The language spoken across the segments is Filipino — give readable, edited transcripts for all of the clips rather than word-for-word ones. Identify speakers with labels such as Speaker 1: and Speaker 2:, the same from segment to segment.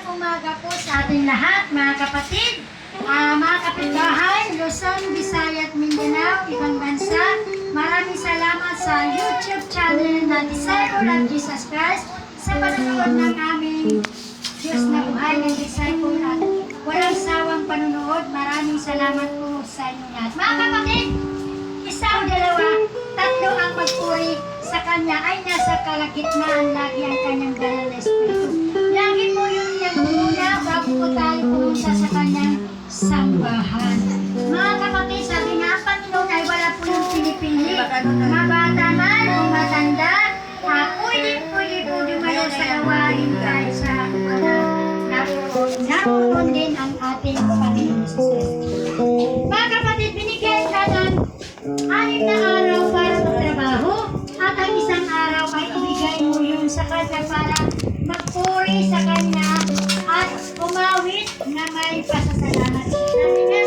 Speaker 1: umaga po sa ating lahat, mga kapatid, mga kapitbahay, Luzon, Visayas at Mindanao, ibang bansa. Maraming salamat sa YouTube channel na Disciple of Jesus Christ sa panonood ng aming Diyos na buhay ng Disciple at walang sawang panonood. Maraming salamat po sa inyo lahat. Mga kapatid, isa o dalawa, tatlo ang magpuri sa Kanya ay nasa kalagitnaan lagi ang Kanyang banal na Espiritu. Lagi po yung nagmumuna bago po tayo pumunta sa Kanyang sambahan. Mga kapatid, sabi nga, ang Panginoon ay wala po yung pinipili. Mabata man o matanda, pwede po dumayo sa gawain kahit sa naroon din ang ating Panginoon sa Kristo. Mga kapatid, binigyan ka ng 6 na araw para magtrabaho at ang isang araw ay ibigay mo yun sa Kanya para magpuri sa Kanya at umawit na may pasasalamat. Sabi nga,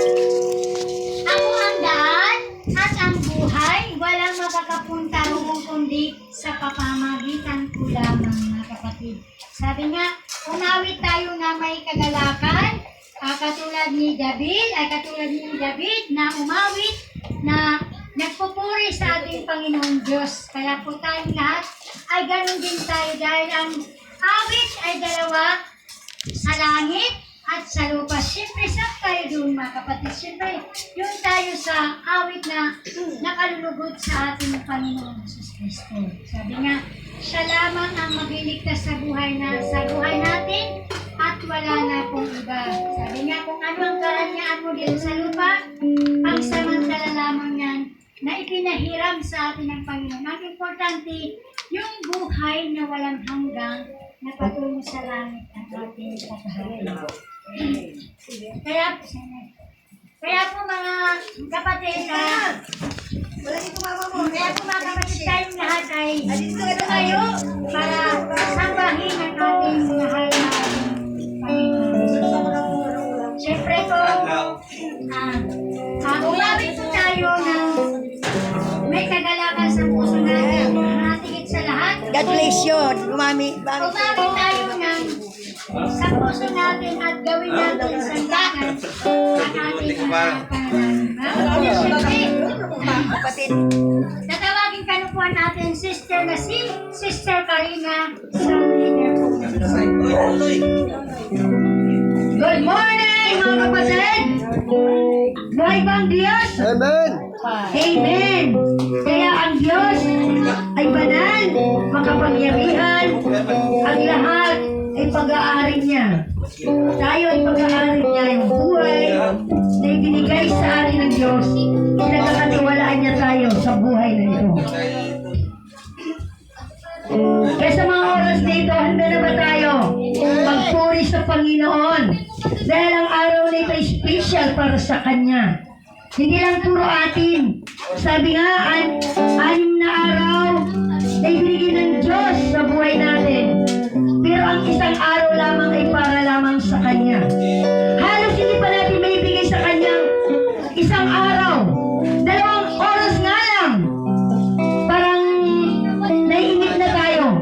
Speaker 1: ako ang daan at ang buhay, walang makakapunta roon kundi sa pamamagitan ko lamang, mga kapatid. Sabi nga, umawit tayo na may kagalakan, katulad ni David na umawit na nagpupuri sa ating Panginoon Diyos. Kaya po tayong lahat ay ganun din tayo dahil ang awit ay dalawa, sa langit at sa lupa. Siyempre, saan tayo doon, mga kapatid? Siyempre, yun tayo sa awit na nakalulugod sa ating Panginoon Jesus Kristo. Sabi nga, siya lamang ang magliligtas sa buhay natin at wala na pong iba. Sabi nga, kung ano ang karanyaan mo dito sa lupa, ang samantala lamang yan na ipinahiram sa atin ng Panginoon. Ang importante, yung buhay na walang hanggang na patungo sa langit ang ating paghahay. Kaya po mga kapatid, tayong lahat ay tayo para sambahin ang ating mahal na Panginoon. Siyempre po, umawit po tayo ng may kagalakan sa puso natin. Higit sa lahat,
Speaker 2: God bless you.
Speaker 1: umawit tayo ng sa puso natin at gawin natin sa lahat ang ating
Speaker 2: Kapatid.
Speaker 1: tatawagin kanupuan natin sister na si Sister Karina sa Good morning, mga kapatid! Buhay ba ang Diyos?
Speaker 2: Amen.
Speaker 1: Amen! Kaya ang Diyos ay banal, makapangyarihan, ang lahat ay pag-aari niya. Tayo ay pag-aari niya, yung buhay na ibinigay sa atin ng Diyos. Pinagkakatiwalaan niya tayo sa buhay na ito. Kaya sa mga oras na ito, handa na ba tayo magpuri sa Panginoon? Dahil ang araw na ito ay special para sa Kanya. Hindi lang puro atin. Sabi nga, 6 na araw na ibinigay ng Diyos sa buhay natin. Pero ang isang araw lamang ay para lamang sa Kanya. Halos hindi pa natin may ibigay sa Kanyang isang araw. 2 oras nga lang. Parang naiinip na tayo.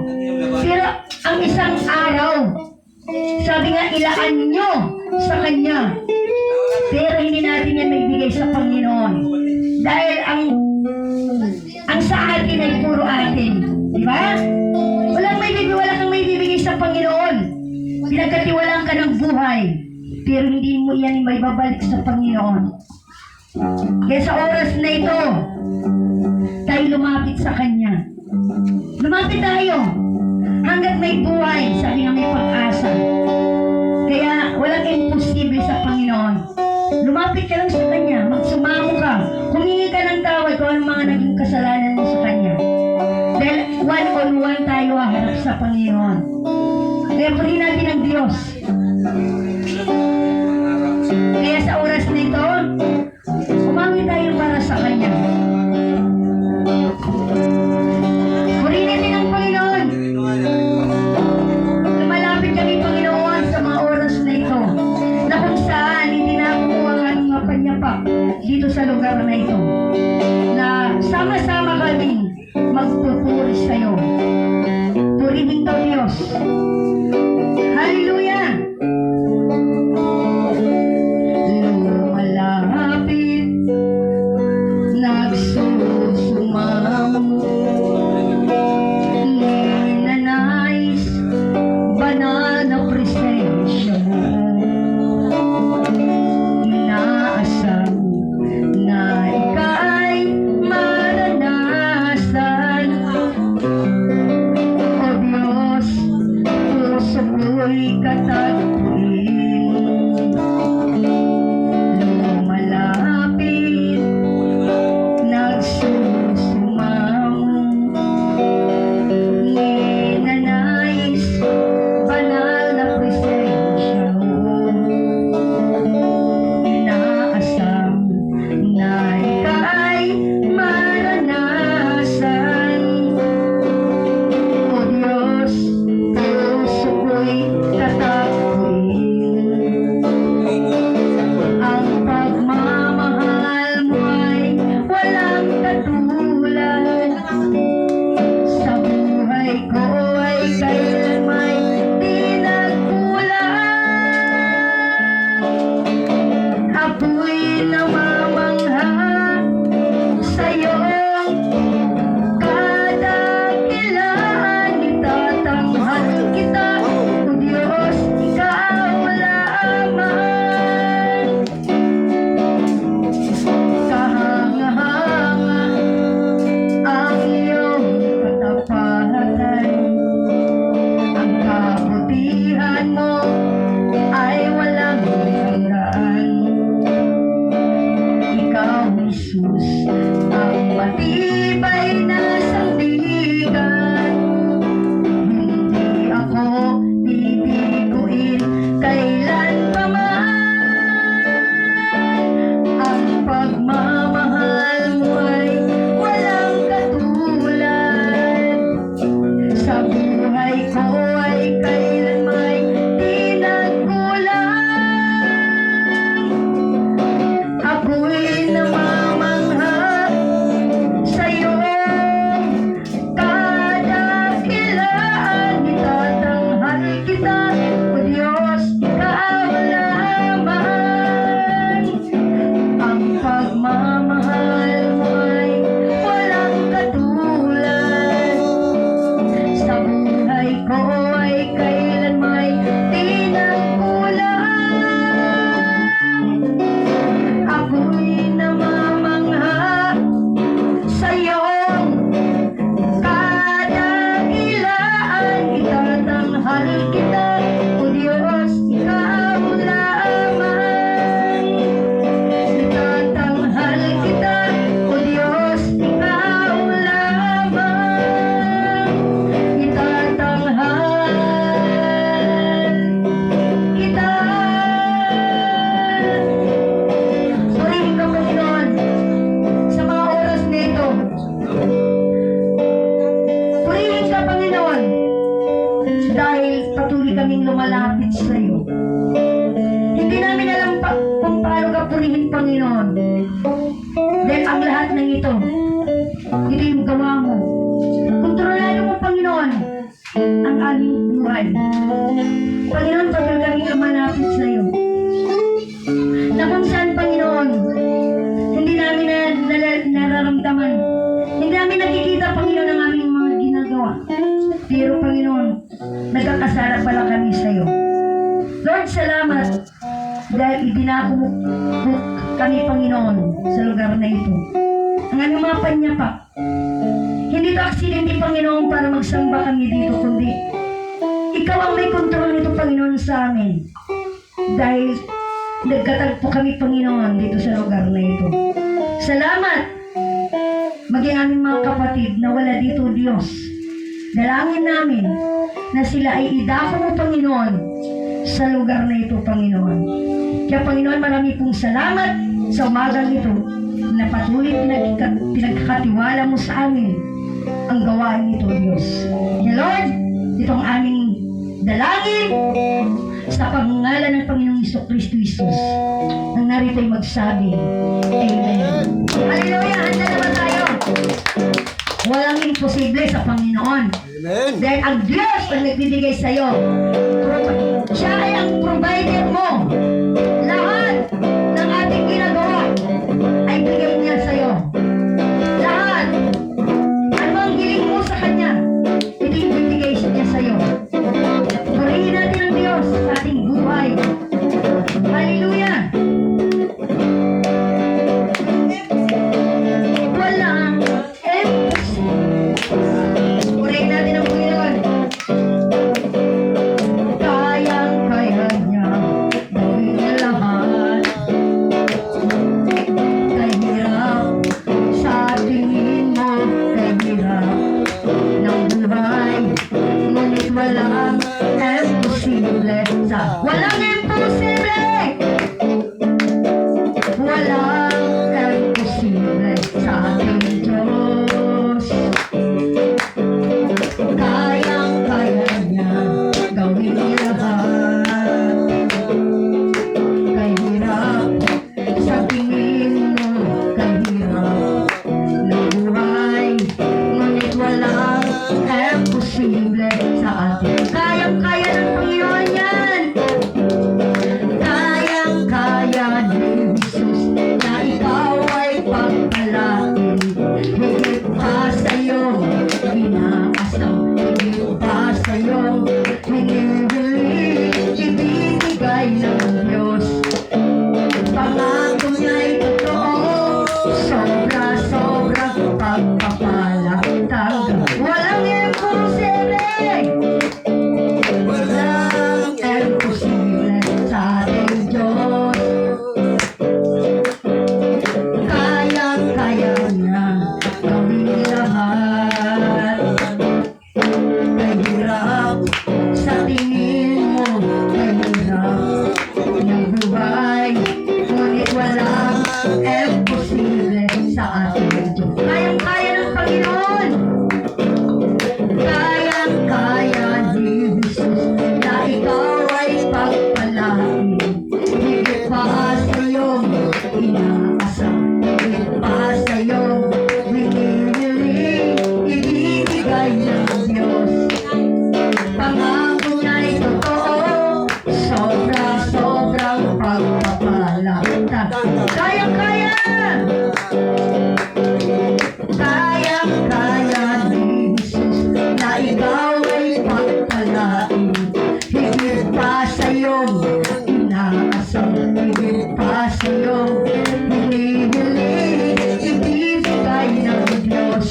Speaker 1: Pero ang isang araw, sabi nga, ilaan nyo sa Kanya. Pero hindi natin yan maibigay sa Panginoon. Dahil ang sa atin ay puro atin. Di ba? Wala kang maibibigay sa Panginoon. Pinagkatiwalaan ka ng buhay. Pero hindi mo yan maibabalik sa Panginoon. Kaya sa oras na ito, tayo lumapit sa Kanya. Lumapit tayo. Hanggat may buhay, sabi nga may pag-asa. Kaya walang imposible sa Panginoon. Lumapit ka lang sa Kanya, magsumamo ka, humingi ka ng tawad kung anong mga naging kasalanan mo sa Kanya. Dahil one-on-one tayo harap sa Panginoon. Kaya purihin natin ang Diyos. Kaya sa oras na ito, umawit tayo para sa Kanya. Purihin natin ang Panginoon. Lumalapit kami, Panginoon, sa mga oras na ito, na kung saan hindi nakukuha ang aming mapanyapak dito sa lugar na ito, na sama-sama kami magpupuri sa iyo. Purihin ka, Diyos. Hallelujah! katagpuin. Lumalapit, nagsusumang, ninanais, banal na presensya mo. Inaasam na ika'y maranasan. O Diyos, puso ko'y katakwin. Ang pagmamahal mo ay walang katulad. Sa buhay ko ay kailanmay di nagkulang. Ako'y namamangha sa'yo. Kadakilaan, itatanghal kita. O Diyos, ikaw lamang. Kahanga-hanga ang iyong katapatan. Ang kabutihan mo ay walang hanggan. Ikaw, Jesus, ang matibay na sandigan. Hindi ako bibiguin kailan pa man. Ang pagmamahal mo ay walang katulad. Sa buhay ko ay kailanmay di nagkulang. Ako'y namamangha sa'yo. Kadakilaan, itatanghal kita. O Diyos, ikaw lamang. Ang pagmamahal mo ay walang katulad. Sa buhay ko ay kailanmay di nagkulang. Ako'y namamangha sa'yo. Kadakilaan, itatanghal kita. O Diyos, ikaw lamang. Itatanghal kita. O Diyos, ikaw lamang. Itatanghal kita. Purihin ka, Panginoon, sa mga oras na ito. Purihin ka, Panginoon, dahil patuloy kaming lumalapit sa iyo. Hindi namin alam kung paano ka purihin, Panginoon. Dahil ang lahat ng ito yung gawa mo. Kontrolado mo, Panginoon, ang aming buhay. Panginoon, patuloy kaming lumalapit sa iyo. Na kung saan, Panginoon, hindi namin nararamdaman. Hindi namin nakikita, Panginoon, ang aming mga ginagawa. Pero, Panginoon, nagkakasala pala kami sa iyo. Lord, salamat dahil idinako mo kami, Panginoon, sa lugar na ito. Ang aming mga panyapa. Hindi ito aksidente, Panginoon, para magsamba kami dito, kundi ikaw ang may kontrol nito, Panginoon, sa amin. Dahil nagkatagpo kami, Panginoon, dito sa lugar na ito. Salamat! Maging aming mga kapatid na wala dito, Diyos. Dalangin namin na sila ay idako mo, Panginoon, sa lugar na ito, Panginoon. Kaya, Panginoon, marami pong salamat sa umagang ito na patuloy pinagkakatiwala mo sa amin ang gawain nito, Diyos. Kaya, Lord, ito ang aming dalangin sa pangalan ng Panginoong Jesucristo Jesus nang narito'y magsabi, Amen. Hallelujah! Handa naman tayo. Walang imposible sa Panginoon.
Speaker 3: Amen.
Speaker 1: Dahil ang Diyos ang nagbibigay sa iyo. Siya ay ang provider mo. Lahat ng ating ginagawa ay bigay niya sa iyo. Lahat. Ano ang hiling mo sa Kanya? Ito yung bibigay niya sa iyo. Purihin natin ang Diyos sa ating buhay. Hallelujah! Walang imposible. Purihin natin ang Panginoon. Kaya sa walang imposible. Walang imposible sa ating Diyos. Kayang-kaya niya gawin lahat. Kahirap sa tingin mo, kahirap na buhay, ngunit walang imposible sa atin. Kayang-kaya ng Panginoon yan. Kayang-kaya ni Jesus na ikaw ay pagpalain. Higit pa sa'yo, inaasam. Higit pa sa'yo, hinihili, ibinigay ng Diyos. Pangako niya'y totoo, sobra-sobrang pagpapala. Walang imposible. Walang imposible sa ating Diyos. Kayang-kaya niya gawin lahat. Kahirap sa tingin mo, kahirap ng buhay, ngunit walang imposible sa ating Diyos. Kayang-kaya ng Panginoon. Kayang-kaya ni Jesus na ikaw ay pagpalain. Higit pa sa'yong inaasam, higit pa sa'yong hinihili, ibibigay ng Diyos. Pangako niya'y totoo, sobra-sobrang pagpapala. Kayang-kaya! Kayang-kaya ni Jesus na ikaw ay pagpalain. Higit pa sa'yong inaasam, higit pa sa'yong hinihili, ibibigay ng Diyos.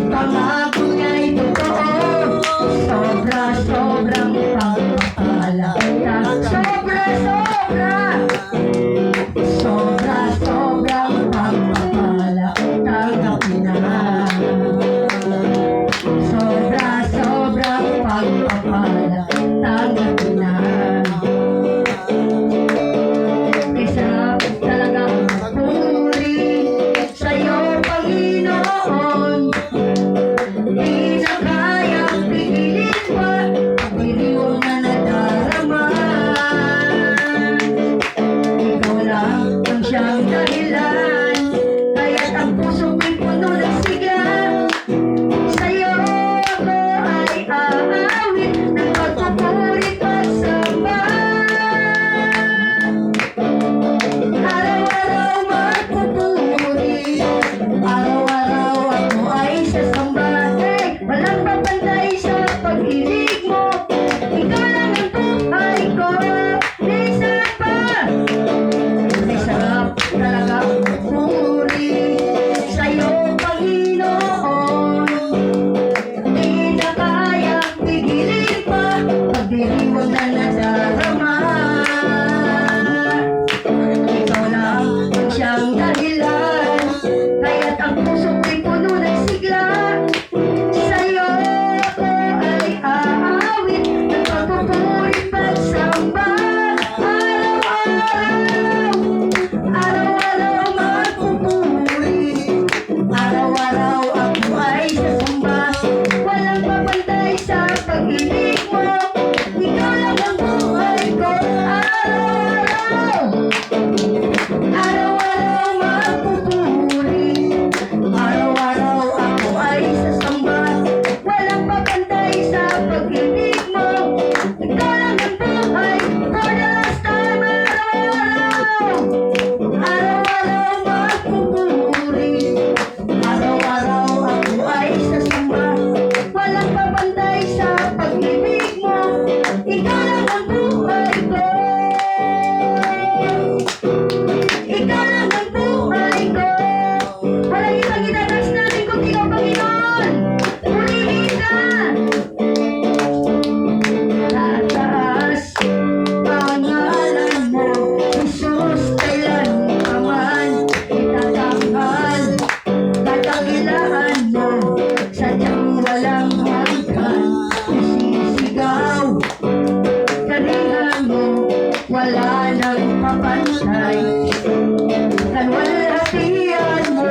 Speaker 1: Pangako niya'y totoo, sobra-sobrang pagpapala. Sobra-sobra! Sobra-sobrang pagpapala. Tanggapin na. Sobra-sobrang pagpapala. Tanggapin na. Isa talaga puri sa'yo, Panginoon. Di na kayang pigilin pa, pagdiriwang na nadarama. Ikaw lang ang siyang dahilan, kaya't ang puso ko'y puno ng sigla. Sa'yo ako ay aawit ng pagpupuri pagsamba. Araw-araw magpupuri, araw-araw ako ay sasamba. Walang babantay sa pag-ibig mo, ikaw lang ang buhay ko. Minsan pa, may sarap talaga puri sa'yo, Panginoon. Di na kayang pigilin pa, pagdiriwang na nadarama. Ikaw lang ang siyang dahilan, kaya't ang puso ko'y puno ng sigla. Sa'yo ako ay aawit ng pagpupuri pagsamba. Araw-araw, araw-araw magpupuri, araw-araw ako ay sasamba. Walang babantay sa pag-ibig mo, ikaw lang ang buhay kapantay. Kalwalhatian mo,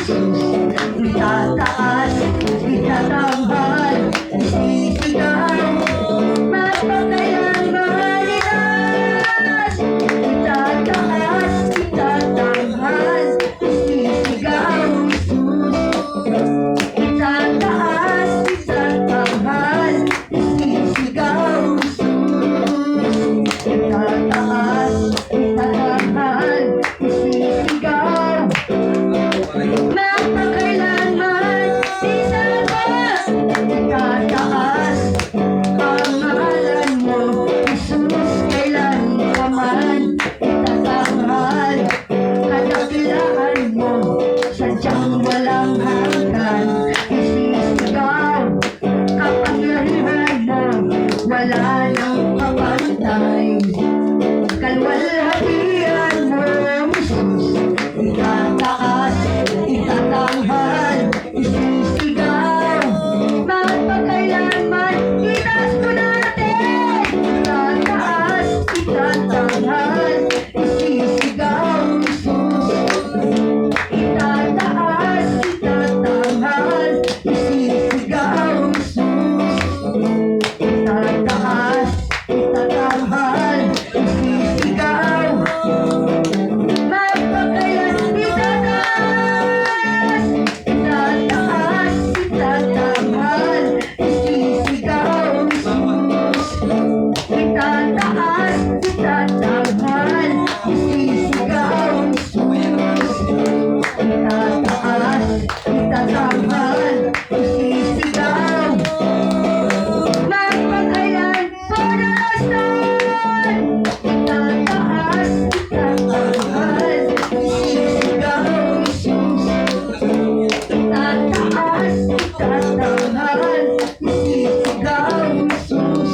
Speaker 1: Jesus, itataas, itatanghal, isisigaw, mapakailanman itaas, itataas, itatanghal, isisigaw, Jesus, itataas, itatanghal, isisigaw, Jesus, itataas, itatanghal, isisigaw, mapakailanman itaas, itataas, pangalan mo, Jesus, kailanman itatanghal, kadakilaan mo, sadyang walang hanggan, isisigaw, kapangyarihan mo, wala nang kapantay. Kalwalhatian mo, Jesus, itataas, itatanghal, isisigaw, mapagkailanman, itaas mo natin, itataas, itatanghal, isisigaw, Jesus, itataas, itatanghal, isisigaw, Jesus, itataas, itatanghal, isisigaw, mapagkailan, itataas, itataas, itatanghal, isisigaw, Jesus, itataas, itatanghal, isisigaw, Jesus, itataas, itatanghal, isisigaw, mapagkailan, for the last time, itataas, itatanghal, isisigaw, Jesus, itataas, itatanghal, isisigaw, Jesus,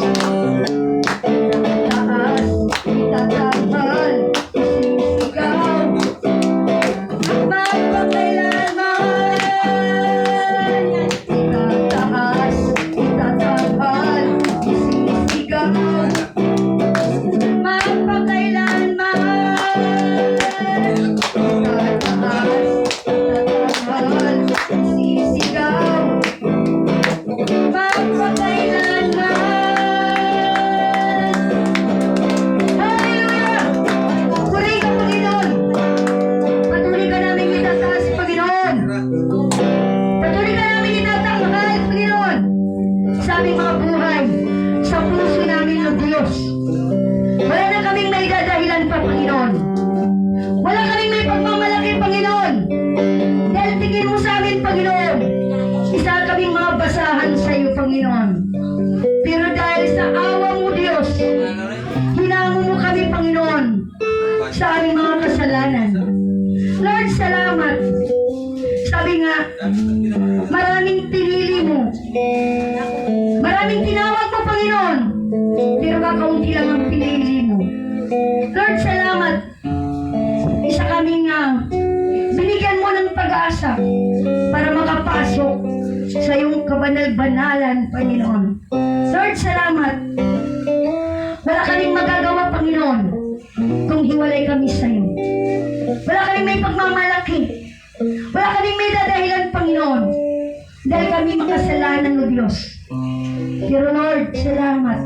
Speaker 1: itataas, itatanghal, isisigaw, mapagkailanman, itataas, itatanghal, isisigaw, mapagkailanman, itataas, itatanghal, isisigaw, mapagkailanman. Hallelujah! Puri ka, Panginoon! Patuloy ka namin itataas, Panginoon! Patuloy ka namin itatanghal, Panginoon! Sa aming mga buhay, sa puso namin ng Diyos. Wala na kaming may dadahilan pa, Panginoon. Wala kaming may pagmamalaki, Panginoon. Dahil tingin mo sa amin, Panginoon, isa kaming mga basahan sa iyo, Panginoon. Pero dahil sa awa mo, Diyos, hinango mo kami, Panginoon, sa aming mga kasalanan. Lord, salamat. Sabi nga, maraming pinili mo. Maraming tinawag mo, Panginoon. Pero kakaunti lang ang pinili mo. Lord, salamat. Isa kaming binigyan mo ng pag-asa para makapasok sa iyong kabanal-banalan, Panginoon. Lord, salamat. Wala kaming magagawa, Panginoon, kung hiwalay kami sa iyo. Wala kaming may pagmamalaki. Wala kaming may dadahilan, Panginoon, dahil kami makasalanan, O Diyos. Pero Lord, salamat.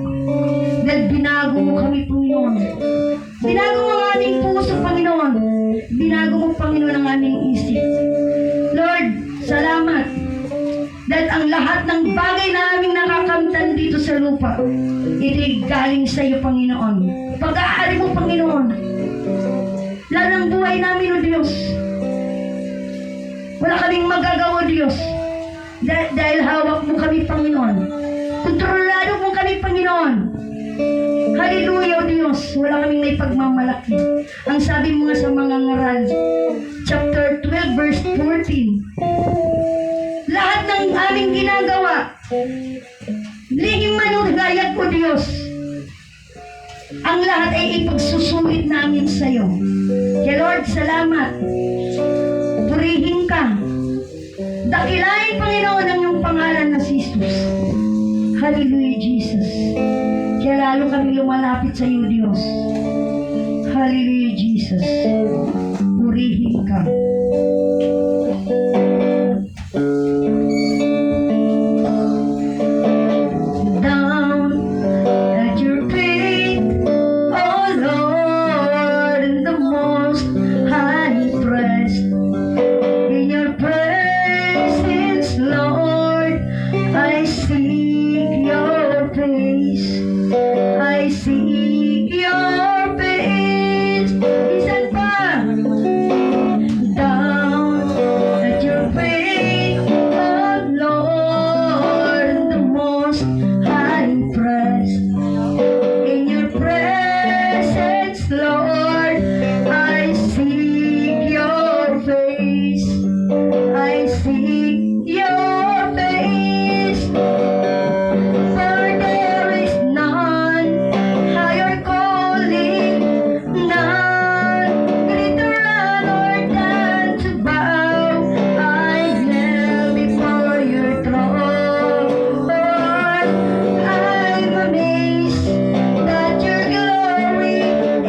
Speaker 1: Dahil binago mo kami, Panginoon. Binago mo ang aming puso, Panginoon. Binago mo, Panginoon, ang aming isip. Lord, salamat. Dahil ang lahat ng bagay na aming nakakamtan dito sa lupa, ito'y galing sa iyo, Panginoon. Pag-aari mo, Panginoon. Lalo ng buhay namin, O Diyos. Wala kaming magagawa, Diyos. Dahil hawak mo kami, Panginoon. Kontrolado mo kami, Panginoon. Hallelujah, O Diyos. Wala kaming may pagmamalaki. Ang sabi mo nga sa mga ngaral, chapter 12, verse 14. Lahat ng aming ginagawa, lihim manunggayag, O Diyos. Ang lahat ay ipagsusulit namin sa iyo. Kaya Lord, salamat. Purihin ka. Dakilain, Panginoon, ang iyong pangalan na si Jesus. Hallelujah, Jesus. Kaya lalo kami lumalapit sa iyo, Diyos. Hallelujah, Jesus. Purihin ka. Down at your feet, oh Lord, in the most high praise. In your presence, Lord, I seek your face. I seek your face. Isan pa? Down at your feet, oh Lord, the most high praise. In your presence, Lord, I seek your face. I seek your face. For there is none higher calling, none greater honor than to bow. I kneel before your throne. I'm amazed that your glory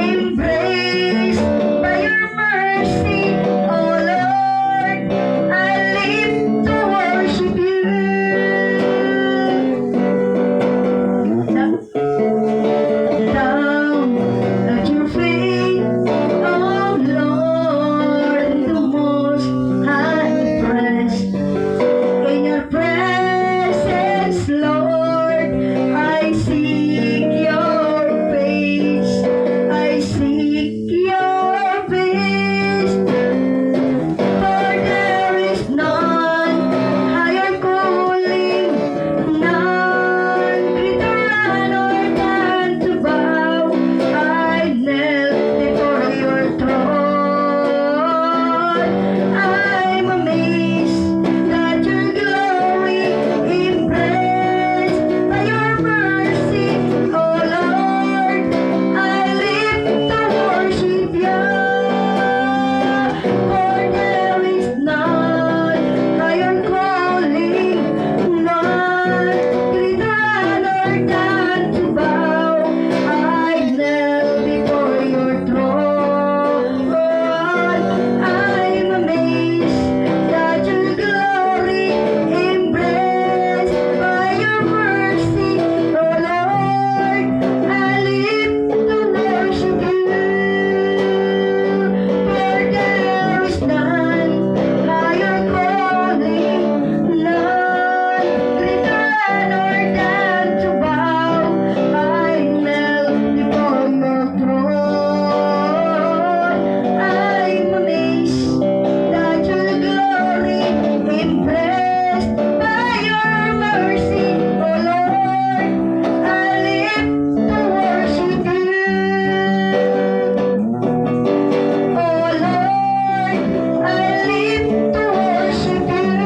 Speaker 1: embraced by your mercy, oh Lord. I live to worship you. Down at your feet, oh Lord, the most high praise. In your presence, Lord, I seek your face. I seek your face. For there is none higher calling, none greater honor than to bow. I kneel before your throne. I'm amazed that your glory embraced by your mercy, oh Lord. I live to worship you. For there is none higher calling, none greater honor than to bow. I kneel before your throne. I'm amazed that your glory embraced by your mercy, oh Lord. I live to worship you. For there is none higher calling, none greater honor than to bow. I kneel before your throne. I'm amazed that your glory embraced by your mercy, oh Lord. I live to worship you. Oh Lord, I live to worship you.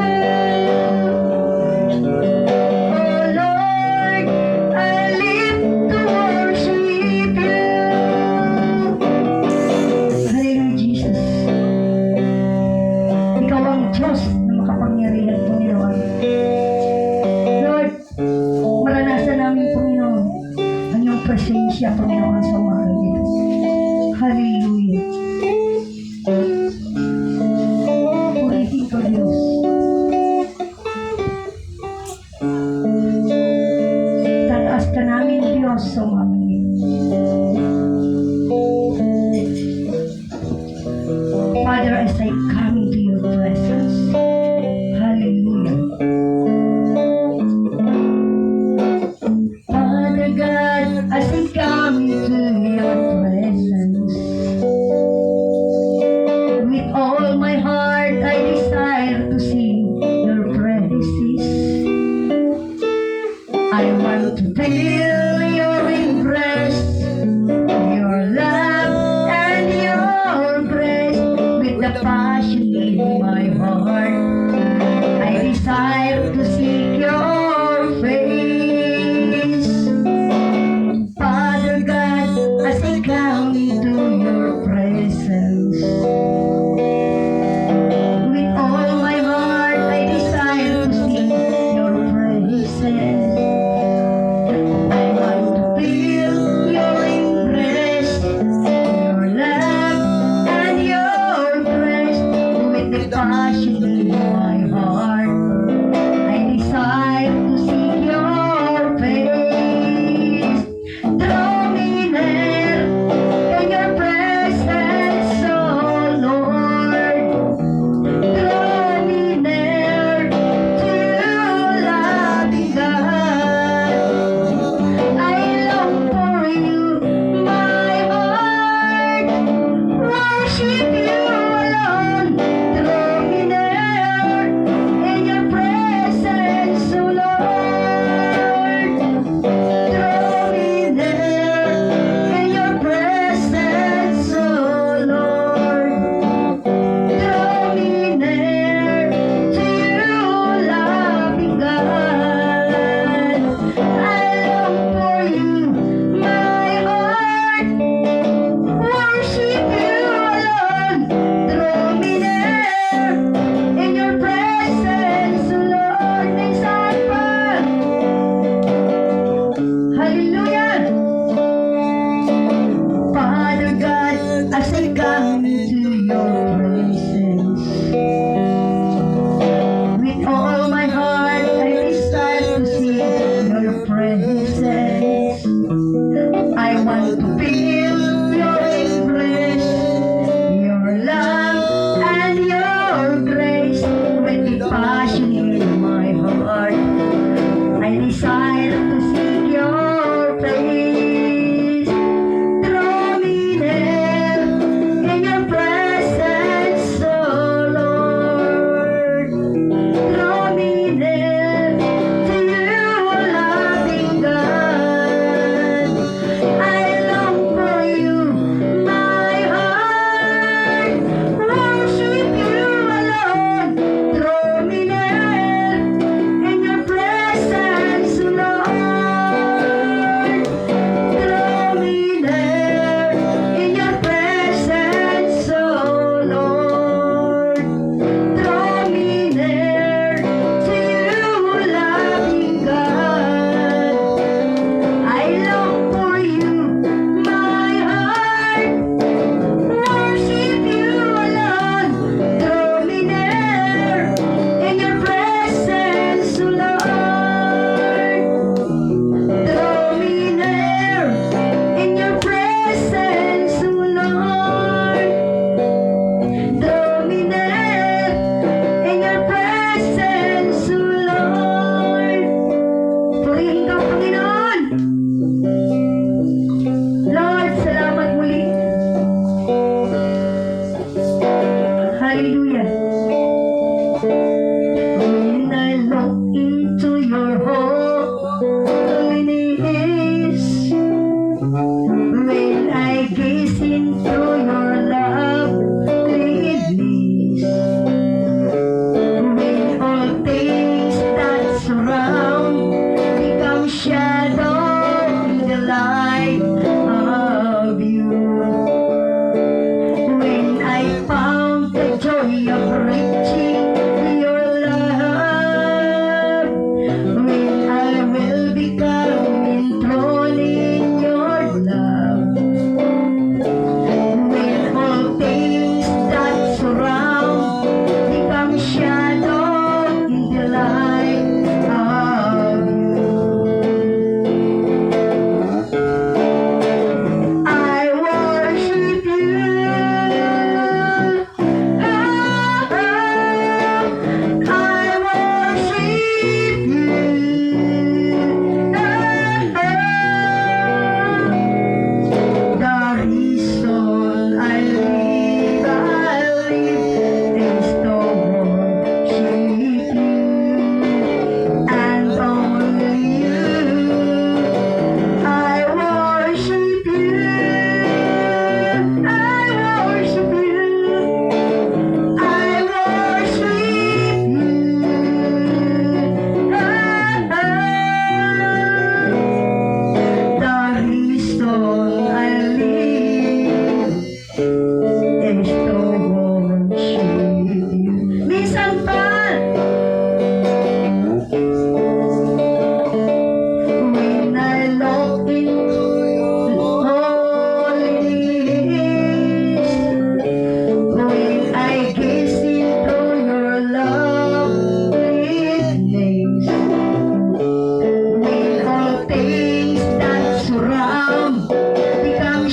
Speaker 1: Oh Lord, I live to worship you. Hallelujah, Jesus. Ikaw ang Diyos na makapangyarihan, Panginoon. Lord, maranasan namin, Panginoon, ang iyong presensya, Panginoon, sa mga ito. Hallelujah. Purihin ko, Diyos. Tataas ka namin, Diyos, sa mga Father, as I come into your presence, hallelujah. Father God, as I come into your presence,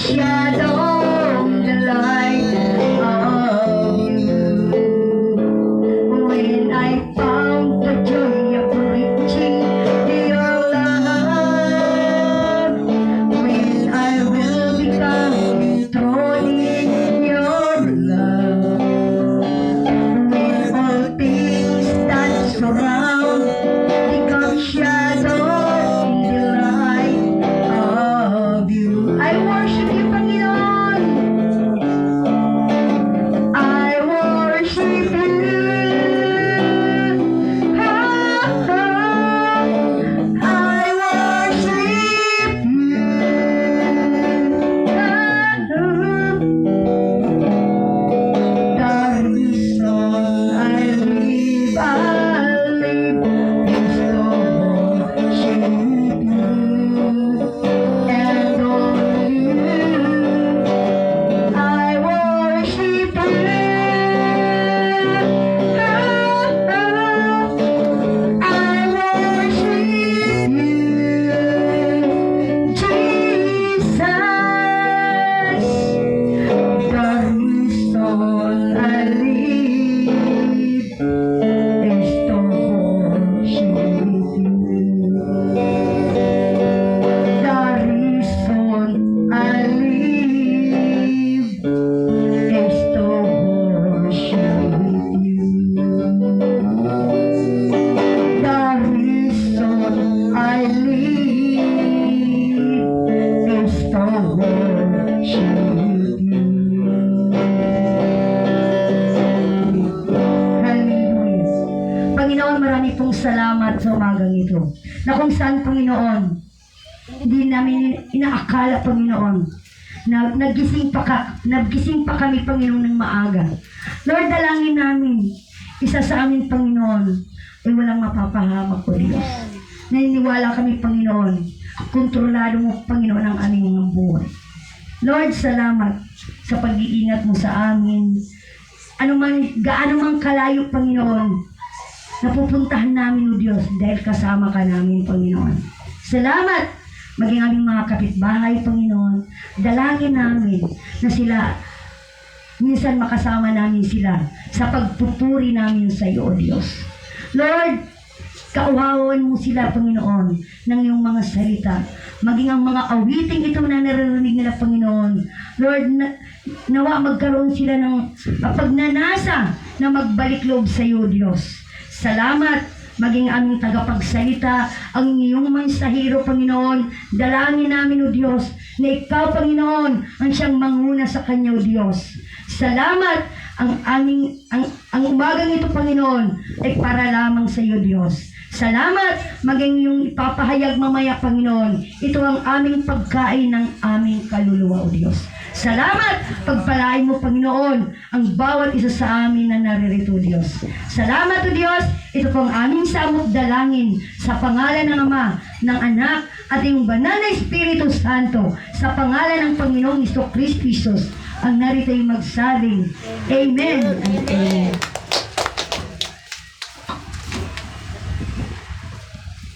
Speaker 1: shadow the light of you. When I found the joy of reaching your love, when I will become enthroned in your love, when all things that surround become shadows in the light of you. I worship you, Panginoon. I worship you. I worship you. The reason I live is to worship you and only you. I worship you. I worship you, Jesus. The reason I live is to worship you. The reason I live is to worship you. The reason I live is to worship you. Hallelujah. Panginoon, marami pong salamat sa umagang ito. Na kung saan, Panginoon, hindi namin inaakala, Panginoon, na nagising pa kami, Panginoon, ng maaga. Lord, dalangin namin, isa sa amin, Panginoon, ay walang mapapahamak po, Diyos. Naniniwala kami, Panginoon, kontrolado mo, Panginoon, ang aming mga buhay. Lord, salamat sa pag-iingat mo sa amin. Gaano man kalayo, Panginoon, napupuntahan namin, O Diyos, dahil kasama ka namin, Panginoon. Salamat! Maging aming mga kapitbahay, Panginoon, dalangin namin na sila, minsan makasama namin sila sa pagpupuri namin sa iyo, O Diyos. Lord, kauhawan mo sila, Panginoon, ng iyong mga salita. Maging ang mga awiting ito na naririnig nila, Panginoon. Lord, nawa magkaroon sila ng pagnanasa na magbalik loob sa iyo, Diyos. Salamat, maging aming tagapagsalita, ang iyong mensahero, Panginoon. Dalangin namin, O Diyos, na ikaw, Panginoon, ang siyang manguna sa kanya, O Diyos. Salamat, ang umagang ito, Panginoon, ay para lamang sa iyo, Diyos. Salamat, maging yung ipapahayag mamaya, Panginoon. Ito ang aming pagkain ng aming kaluluwa, O Diyos. Salamat, pagpalain mo, Panginoon, ang bawat isa sa amin na naririto, Diyos. Salamat, O Diyos, ito po ang aming samot dalangin sa pangalan ng Ama, ng Anak, at yung banal na Espiritu Santo, sa pangalan ng Panginoong Kristo Jesus, ang narito ay magsabing, Amen and Amen.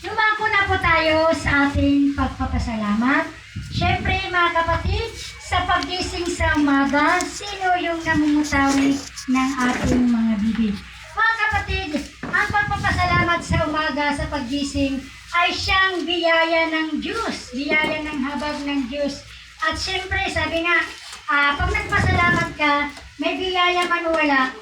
Speaker 3: Lumako na po tayo sa ating pagpapasalamat. Siyempre, mga kapatid, sa paggising sa umaga, sino yung namumutawi ng ating mga bibig? Mga kapatid, ang pagpapasalamat sa umaga sa paggising ay siyang biyaya ng Diyos, biyaya ng habag ng Diyos. At siyempre, sabi nga, pag nagpasalamat ka, may biyaya man o wala,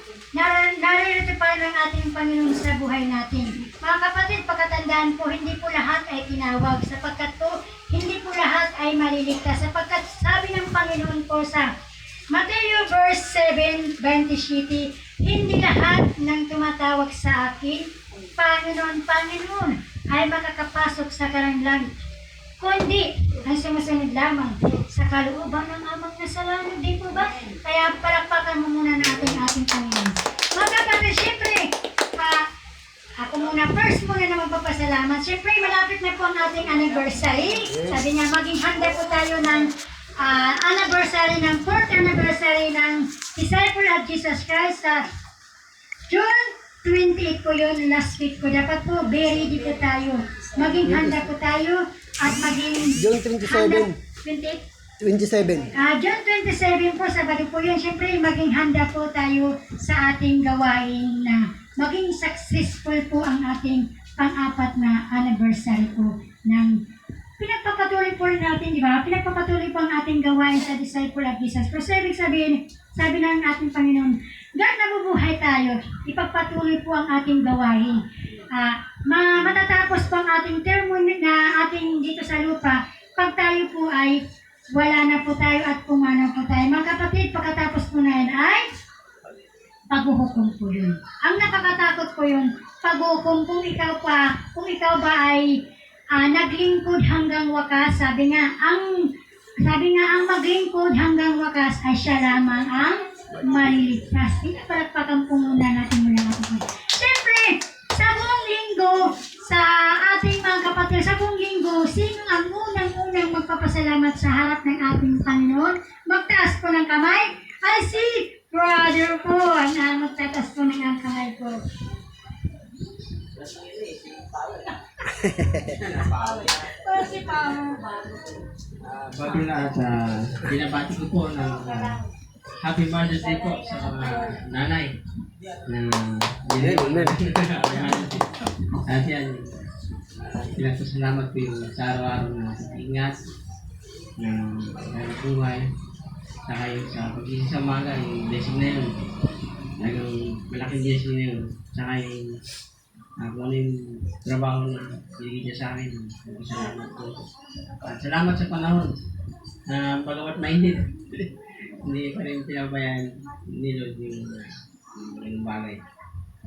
Speaker 3: naririto pa rin ang ating Panginoon sa buhay natin. Mga kapatid, pagkatandaan po, hindi po lahat ay tinawag, sapagkat po, hindi po lahat ay maliligtas, sapagkat sabi ng Panginoon po sa Mateo verse 7:27, hindi lahat ng tumatawag sa akin, Panginoon, Panginoon, ay makakapasok sa kanang langit, kundi ang sumusunod lamang sa kalooban ng amang nasa langit, di po ba? Kaya palakpakan mo muna natin ating Panginoon. Mga kapatid, siyempre, ako muna, first muna na magpapasalamat. Siyempre, malapit na po ang ating anniversary. Sabi niya, maging handa po tayo ng anniversary, ng 4th anniversary ng Disciple of Jesus Christ sa June 28 po yun, last week po. Dapat po, very ready po tayo. Maging handa po tayo at maging
Speaker 2: June 27.
Speaker 3: 28?
Speaker 4: 27.
Speaker 3: June 27 po, Sabado po yun. Siyempre, maging handa po tayo sa ating gawain na maging successful po ang ating pang-apat na anniversary po ng pinagpapatuloy po natin, di ba? Pinagpapatuloy po ang ating gawain sa Disciple of Jesus. Pero ibig sabihin, sabi ng ating Panginoon, God nabubuhay tayo, ipagpatuloy po ang ating gawain. Matatapos po ang ating term na ating dito sa lupa, pag tayo po ay wala na po tayo at pumanaw po tayo. Mga kapatid, pagkatapos po na yan ay paghuhukom po yun. Ang nakakatakot po yun, paghuhukom kung ikaw ba ay naglingkod hanggang wakas. Sabi nga ang maglingkod hanggang wakas ay siya lamang ang maliligtas. Pinapalagpakan po muna natin mula kapatid. Siyempre, sa buong linggo, sa ating mga kapatid, sa buong linggo, sino ang unang magpapasalamat sa harap ng ating Panginoon? Magtaas po ng kamay. Ay si brother po ang magtataas po ng kamay po.
Speaker 5: Bago lahat, binabati ko po ng Happy Mother's Day po sa mga nanay na at yan, pinagpasalamat ko yung sa araw-araw na ingat ng buhay, saka yung sa pag-isip sa umaga, yung blessing na yun, talagang malaking blessing na yun, saka yung kung ano yung trabaho na binigay niya sa akin, salamat po. At salamat sa panahon na bagamat mainit, hindi pa rin pinabayaan ni Lord yung bagay.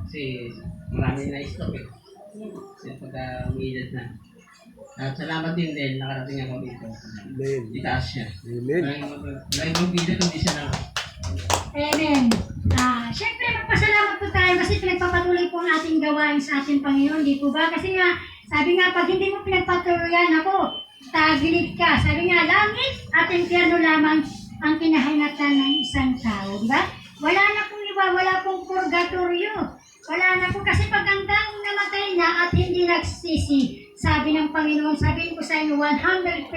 Speaker 5: Kasi marami na stock eh. Kasi pagka umiidad na. At salamat din dahil nakarating ako dito.
Speaker 4: Amen.
Speaker 5: Itaas siya.
Speaker 4: Amen.
Speaker 5: Maraming magbida kundi siya na.
Speaker 3: Amen. Siyempre, magpasalamat po tayo kasi pinagpapatuloy po ang ating gawain sa ating Panginoon, di po ba? Kasi nga, sabi nga, pag hindi mo pinagpatuloyan ako, tagilid ka. Sabi nga, langit at impyerno lamang ang kinahingatan ng isang tao, di ba? Wala na pong iba, wala pong purgatorio. Wala na po kasi pag ang taong namatay na at hindi nagsisi, sabi ng Panginoon, sabihin ko sa inyo, 100%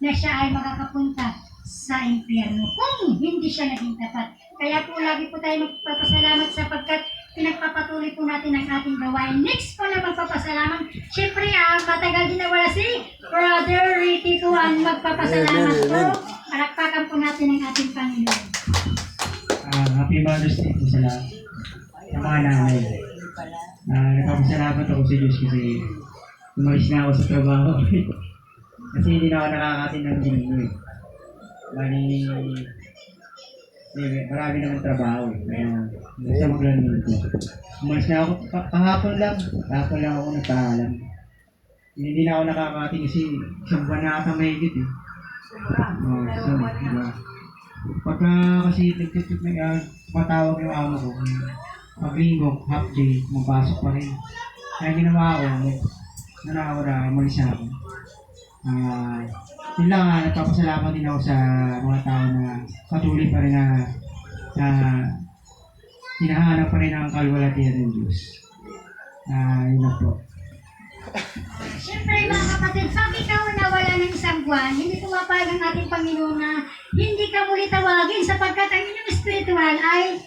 Speaker 3: na siya ay makakapunta sa impyerno kung hindi siya naging tapat. Kaya po lagi po tayo magpapasalamat sapagkat pinagpapatuloy po natin ang ating gawain. Next po na magpapasalamat. Siyempre, matagal din na wala si Brother Ricky po ang magpapasalamat po. Palakpakan po natin ang ating Panginoon.
Speaker 6: Happy Mother's Day po sa lahat. Sa mga nanay. Nagpapasalamat ako sa Diyos kasi umalis na ako sa trabaho. Kasi hindi na ako nakakatin ng ginoo eh. Bali, marami naman trabaho eh. Kaya basta maglalaro ko. Umalis na ako, kahapon lang ako nagpaalam. Hindi na ako nakakatin kasi isang buwan na ata mahigit eh. So, diba? Pagka kasi nagtitip na matawag yung amo ko, pag-linggo, half day, mapasok pa rin. Kaya ginawa ko, nanawara, umalis na ako. Yun lang, nagpapasalamat din ako sa mga tao na patuloy pa rin na hinahanap pa rin ang kalwalatian ng Diyos. Yun lang po.
Speaker 3: Siyempre mga kapatid, pag ikaw nawala ng isang buwan, hindi pumapayag ang ating Panginoon na hindi ka muli tawagin sapagkat ang inyong spiritual ay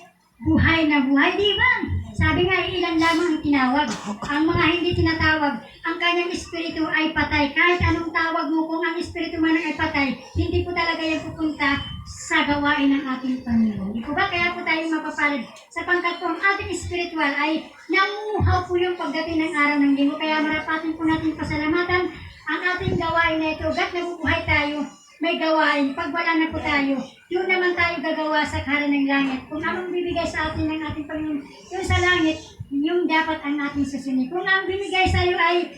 Speaker 3: buhay na buhay, di ba? Sabi nga, ilan lamang ang tinawag. Ang mga hindi tinatawag, ang kanyang espiritu ay patay. Kahit anong tawag mo, kung ang espiritu man ay patay, hindi po talaga yan pupunta sa gawain ng ating Panginoon. Di po ba? Kaya po tayo mapapalad. Sapagkat po ang ating spiritual ay nanguhaw po yung pagdating ng araw ng linggo. Kaya marapatin po natin pasalamatan ang ating gawain na ito. Gat nabubuhay tayo, may gawain. Pag wala na po tayo, yun naman tayo gagawa sa kaharian ng langit. Kung anong bibigay sa atin ng ating Panginoon, yun sa langit, yung dapat ang ating susunod. Kung ang bibigay sa iyo ay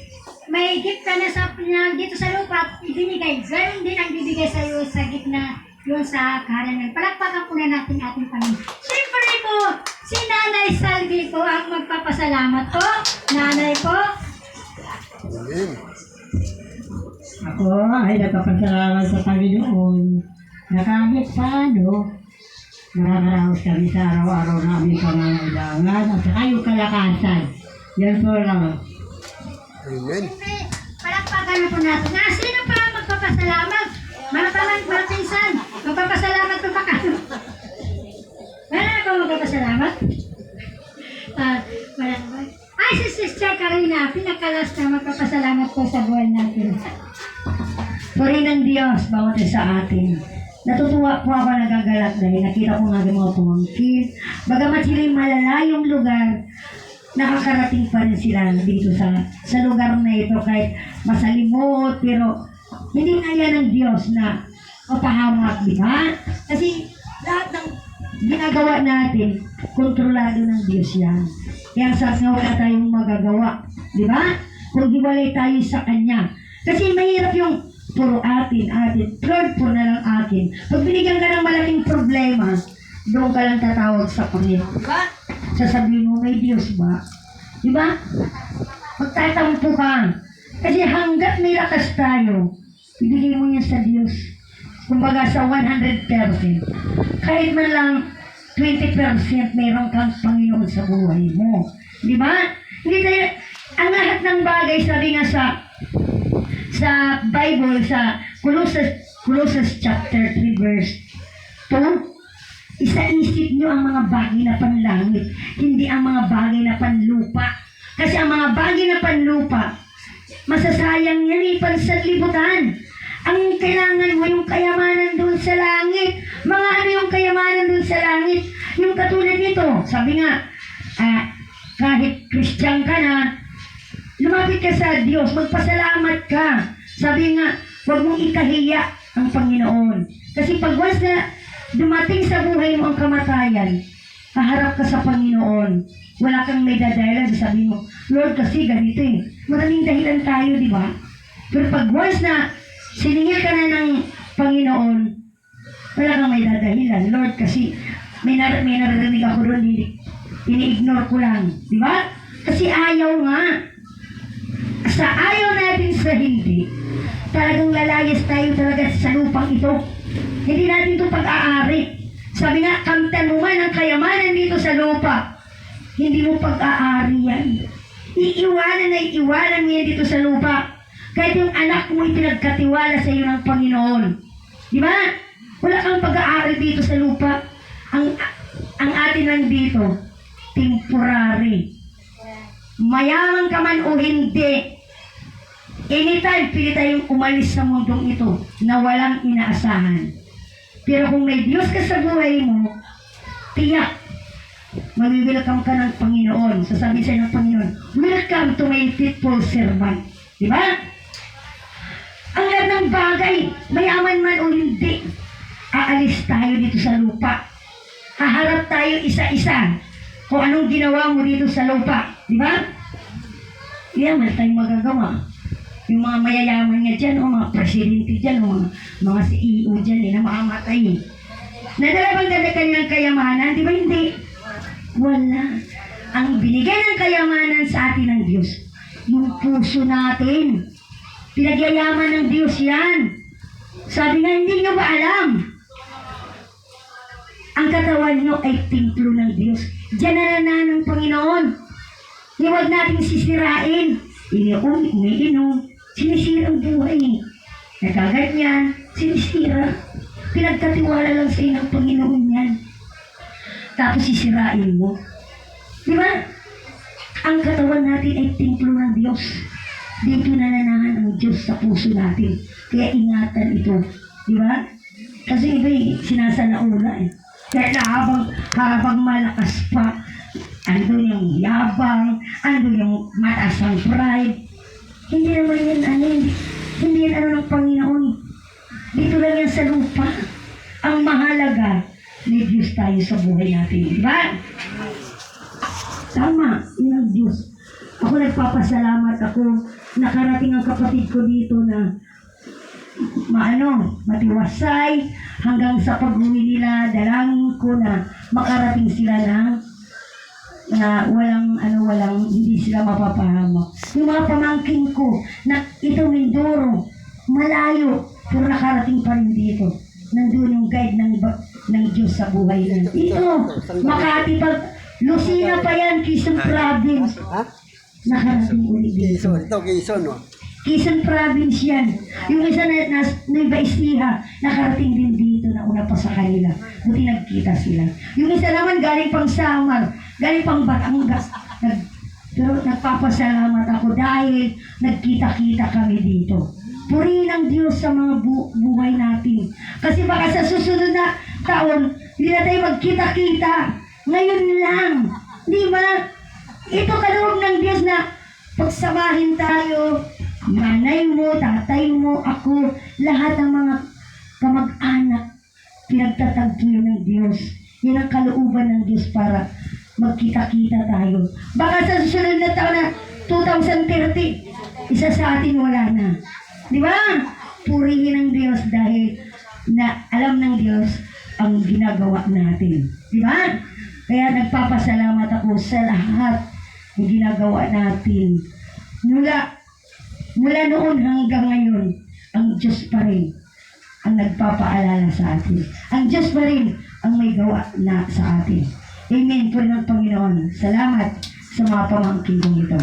Speaker 3: may gift ka na dito sa lupa, ibinigay. Ganoon din ang bibigay sa iyo sa gitna yun sa kaharian ng. Palakpakan po na natin ating Panginoon. Siyempre po, si Nanay Salvi po ang magpapasalamat po. Nanay po.
Speaker 4: Amen.
Speaker 7: Ako ay nagpapasalamat sa Panginoon na kahit paano nakakaraos kami sa araw-araw namin pangangailangan at saka yung kalakasan. Yan po lang.
Speaker 4: Amen.
Speaker 3: Siyempre, palakpakan na po natin. Sino pa ang magpapasalamat? Mga pinsan, magpapasalamat ko pa ka. Wala ako magpapasalamat. Wala ba? Ay, si Sister Karina, pinakalas na magpapasalamat ko sa buhay natin.
Speaker 1: Puri ng Diyos, bawat isa sa atin. Natutuwa po ako, nagagalak dahil nakita ko nga yung mga pumangkin. Bagamat sila'y malalayong lugar, nakakarating pa rin sila dito sa lugar na ito kahit masalimot, pero hindi nga yan ng Diyos na papahamak, di ba? Kasi lahat ng ginagawa natin, kontrolado ng Diyos yan. Kaya sa nga wala tayong magagawa, di ba? Kung hiwalay tayo sa Kanya. Kasi mahirap yung puro atin, Lord, puro na lang akin. Pag binigyan ka ng malaking problema, doon ka lang tatawag sa Panginoon. Diba? Sasabihin mo, may Diyos ba? Diba? Magtatampo ka. Kasi hanggat may lakas tayo, ibigay mo yan sa Diyos. Kumbaga sa 100%. Kahit man lang 20% mayroon kang Panginoon sa buhay mo. Diba? Hindi tayo, ang lahat ng bagay, sabi nga sa Bible, sa Colossus chapter 3 verse 2, isa-isip nyo ang mga bagay na panlangit, hindi ang mga bagay na panlupa. Kasi ang mga bagay na panlupa, masasayang yan, pansanlibutan. Ang kailangan mo, yung kayamanan doon sa langit. Mga ano yung kayamanan doon sa langit? Yung katulad nito, sabi nga, kahit Christian ka na, lumapit ka sa Diyos, magpasalamat ka. Sabi nga, huwag mong ikahiya ang Panginoon. Kasi pag once na dumating sa buhay mo ang kamatayan, kaharap ka sa Panginoon, wala kang may dadahilan, sabi mo, Lord, kasi ganito eh. Maraming dahilan tayo, di ba? Pero pag once na siningil ka na ng Panginoon, wala kang may dadahilan. Lord, kasi may naririnig ako doon, ini-ignore ko lang. Di ba? Kasi ayaw nga. Sa ayaw natin sa hindi, talagang lalayas tayo talaga sa lupang ito. Hindi natin ito pag-aari. Sabi nga, kamtan mo man ang kayamanan dito sa lupa, hindi mo pag-aari yan. Iiwanan mo yan dito sa lupa. Kahit yung anak mo ipinagkatiwala sa iyo ng Panginoon. Di ba? Wala kang pag-aari dito sa lupa. Ang atin lang dito, temporary. Mayaman ka man o hindi, anytime pili tayong umalis sa mundong ito na walang inaasahan. Pero kung may Diyos ka sa buhay mo, tiyak, mag-welcome ka ng Panginoon. Sasabihin sa'yo ng Panginoon, welcome to my faithful servant. Diba? Ang lahat ng bagay, mayaman man o hindi, aalis tayo dito sa lupa. Haharap tayo isa-isa kung anong ginawa mo dito sa lupa. Diba? Yan, wala tayong magagawa. Yung mga mayayaman nga dyan, o mga presidente dyan, o mga CEO dyan, na makamatay. Nadala bang ganda kanilang kayamanan? Di ba hindi? Wala. Ang binigay ng kayamanan sa atin ng Diyos, yung puso natin. Pinagyayaman ng Diyos yan. Sabi nga, hindi nyo ba alam? Ang katawan nyo ay templo ng Diyos. Diyan na ng Panginoon. Huwag natin sisirain. Umiinom. Sinisira ang buhay. Nagaganyan. Sinisira. Pinagkatiwala lang sa inyo ng Panginoon yan. Tapos sisirain mo. Diba? Ang katawan natin ay templo ng Diyos. Dito nananahan ang Diyos sa puso natin. Kaya ingatan ito. Diba? Kasi iba'y sinasanaula eh. Kaya na habang malakas pa, andun yung yabang, andun yung mataas ang pride. Hindi naman yan hindi yan ng Panginoon. Dito lang yan sa lupa. Ang mahalaga, may Diyos tayo sa buhay natin. Diba? Tama, yun ang Diyos. Ako nagpapasalamat ako. Nakarating ang kapatid ko dito na matiwasay hanggang sa pag-uwi nila. Dalangin ko na makarating sila na walang hindi sila mapapahamak. Yung mga pamangkin ko na ito Mindoro, malayo, pero nakarating pa rin dito. Nandun yung guide ng Diyos sa buhay na. Ito, Makati Lucina pa yan, Quezon Province.
Speaker 4: Ha?
Speaker 1: Nakarating ulit dito.
Speaker 4: Quezon. Ito, Quezon, no?
Speaker 1: Quezon Province yan. Yung isa na Nueva Ecija, nakarating din dito na una pa sa kanila. Buti nagkita sila. Yung isa naman galing pang Samar, galing pang Batangas. Pero nagpapasalamat ako dahil nagkita-kita kami dito. Purihin ang Diyos sa mga buhay natin. Kasi baka sa susunod na taon, hindi na tayo magkita-kita. Ngayon lang. Di ba? Ito kaloob ng Diyos na pagsamahin tayo. Nanay mo, tatay mo, ako, lahat ng mga kamag-anak, pinagtatagpo ng Diyos. Yan ang kalooban ng Diyos para magkita-kita tayo. Baka sa susunod na taon na 2030, isa sa atin wala na. Di ba? Purihin ang Diyos dahil na alam ng Diyos ang ginagawa natin. Di ba? Kaya nagpapasalamat ako sa lahat ng ginagawa natin. Mula noon hanggang ngayon, ang Diyos pa rin ang nagpapaalala sa atin. Ang Diyos pa rin ang may gawa na sa atin. Amen po ng Panginoon. Salamat sa mga pamangkin kong ito.